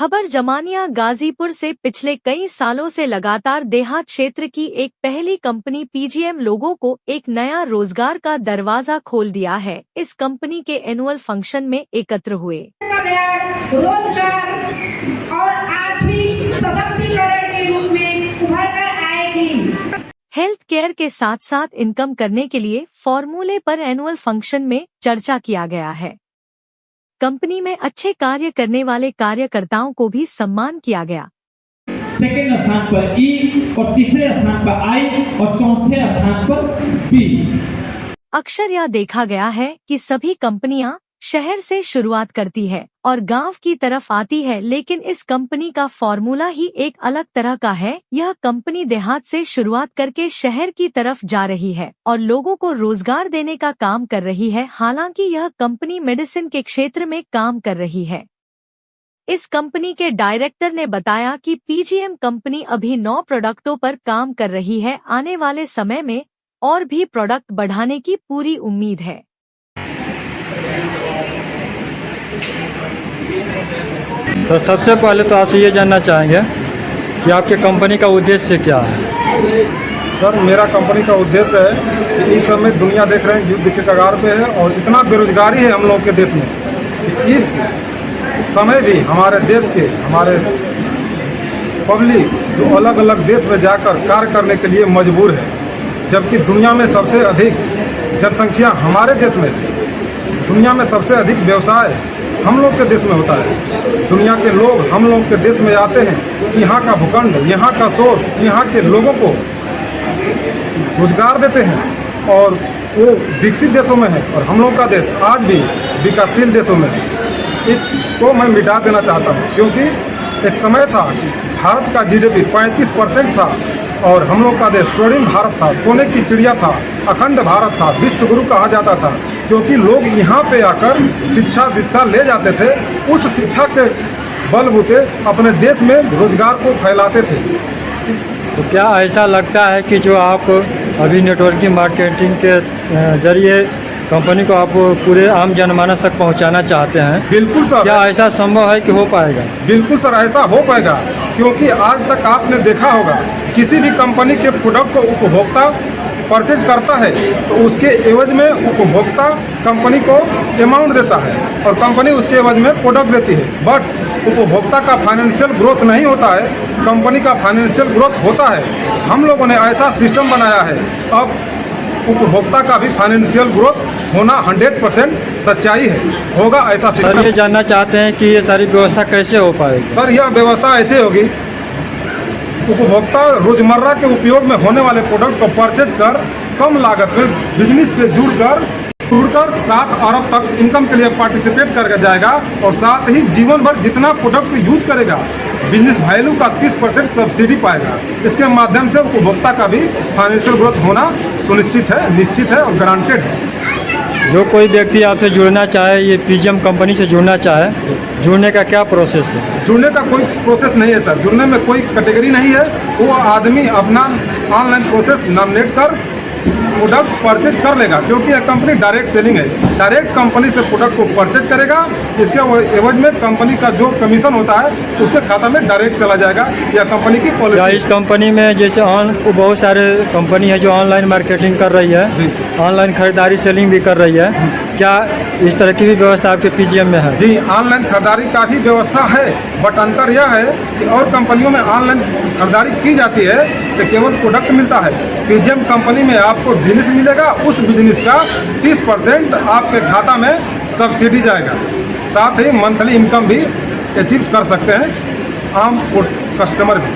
खबर जमानिया गाजीपुर से पिछले कई सालों से लगातार देहात क्षेत्र की एक पहली कंपनी पीजीएम लोगों को एक नया रोजगार का दरवाजा खोल दिया है। इस कंपनी के एनुअल फंक्शन में एकत्र हुए रोजगार और आर्थिक सशक्तिकरण के रूप में उभर कर आएगी। हेल्थ केयर के साथ साथ इनकम करने के लिए फॉर्मूले पर एनुअल फंक्शन में चर्चा किया गया है। कंपनी में अच्छे कार्य करने वाले कार्यकर्ताओं को भी सम्मान किया गया। सेकंड स्थान पर ई और तीसरे स्थान पर आई और चौथे स्थान पर बी। अक्सर यह देखा गया है कि सभी कंपनियां शहर से शुरुआत करती है और गांव की तरफ आती है, लेकिन इस कंपनी का फॉर्मूला ही एक अलग तरह का है। यह कंपनी देहात से शुरुआत करके शहर की तरफ जा रही है और लोगों को रोजगार देने का काम कर रही है। हालांकि यह कंपनी मेडिसिन के क्षेत्र में काम कर रही है। इस कंपनी के डायरेक्टर ने बताया कि पीजीएम कंपनी अभी 9 प्रोडक्टों पर काम कर रही है। आने वाले समय में और भी प्रोडक्ट बढ़ाने की पूरी उम्मीद है। तो सबसे पहले तो आपसे ये जानना चाहेंगे कि आपके कंपनी का उद्देश्य क्या है। सर, मेरा कंपनी का उद्देश्य है कि इस समय दुनिया देख रहे हैं युद्ध के कगार पे है और इतना बेरोजगारी है हम लोग के देश में कि इस समय भी हमारे देश के हमारे पब्लिक जो अलग अलग देश में जाकर कार्य करने के लिए मजबूर है, जबकि दुनिया में सबसे अधिक जनसंख्या हमारे देश में है। दुनिया में सबसे अधिक व्यवसाय हम लोग के देश में होता है। दुनिया के लोग हम लोग के देश में आते हैं। यहाँ का भूखंड, यहाँ का सोच, यहाँ के लोगों को रोजगार देते हैं और वो विकसित देशों में है और हम लोग का देश आज भी विकासशील देशों में है। इसको मैं मिटा देना चाहता हूँ, क्योंकि एक समय था भारत का जीडीपी 35% था और हम लोग का देश स्वर्णिम भारत था, सोने की चिड़िया था, अखंड भारत था, विश्व गुरु कहा जाता था, क्योंकि लोग यहाँ पे आकर शिक्षा दीक्षा ले जाते थे। उस शिक्षा के बलबूते अपने देश में रोजगार को फैलाते थे। तो क्या ऐसा लगता है कि जो आप अभी नेटवर्किंग मार्केटिंग के जरिए कंपनी को आप पूरे आम जनमानस तक पहुंचाना चाहते हैं? बिल्कुल सर। क्या ऐसा संभव है कि हो पाएगा? बिल्कुल सर, ऐसा हो पाएगा, क्योंकि आज तक आपने देखा होगा किसी भी कंपनी के प्रोडक्ट को उपभोक्ता परचेज करता है तो उसके एवज में उपभोक्ता कंपनी को अमाउंट देता है और कंपनी उसके एवज में प्रोडक्ट देती है। बट उपभोक्ता का फाइनेंशियल ग्रोथ नहीं होता है, कंपनी का फाइनेंशियल ग्रोथ होता है। हम लोगों ने ऐसा सिस्टम बनाया है, अब उपभोक्ता का भी फाइनेंशियल ग्रोथ होना 100% सच्चाई है, होगा ऐसा सिस्टम। सर, ये जानना चाहते हैं कि ये सारी व्यवस्था कैसे हो पाएगी? सर, यह व्यवस्था ऐसे होगी, उपभोक्ता रोजमर्रा के उपयोग में होने वाले प्रोडक्ट को परचेज कर कम लागत में बिजनेस से जुड़कर 7 अरब तक इनकम के लिए पार्टिसिपेट करके जाएगा और साथ ही जीवन भर जितना प्रोडक्ट यूज करेगा बिजनेस वैल्यू का 30% सब्सिडी पाएगा। इसके माध्यम से उपभोक्ता का भी फाइनेंशियल ग्रोथ होना सुनिश्चित है, निश्चित है और गारंटेड है। जो कोई व्यक्ति आपसे जुड़ना चाहे, ये पीजीएम कंपनी से जुड़ना चाहे, जुड़ने का क्या प्रोसेस है? जुड़ने का कोई प्रोसेस नहीं है सर, जुड़ने में कोई कैटेगरी नहीं है। वो आदमी अपना ऑनलाइन प्रोसेस नॉमिनेट कर प्रोडक्ट परचेज कर लेगा, क्योंकि यह कंपनी डायरेक्ट सेलिंग है। डायरेक्ट कंपनी से प्रोडक्ट को परचेज करेगा, इसके एवज में कंपनी का जो कमीशन होता है उसके खाता में डायरेक्ट चला जाएगा। यह कंपनी की पॉलिसी। इस कंपनी में जैसे बहुत सारे कंपनी है जो ऑनलाइन मार्केटिंग कर रही है, ऑनलाइन खरीदारी सेलिंग भी कर रही है, क्या इस तरह की भी व्यवस्था आपके पीजीएम में है? जी, ऑनलाइन खरीदारी का भी व्यवस्था है, बट अंतर यह है कि और कंपनियों में ऑनलाइन खरीदारी की जाती है तो केवल प्रोडक्ट मिलता है। पीजीएम कंपनी में आपको बिजनेस मिलेगा, उस बिजनेस का 30% आपके खाता में सब्सिडी जाएगा। साथ ही मंथली इनकम भी अचीव कर सकते हैं आम कस्टमर भी।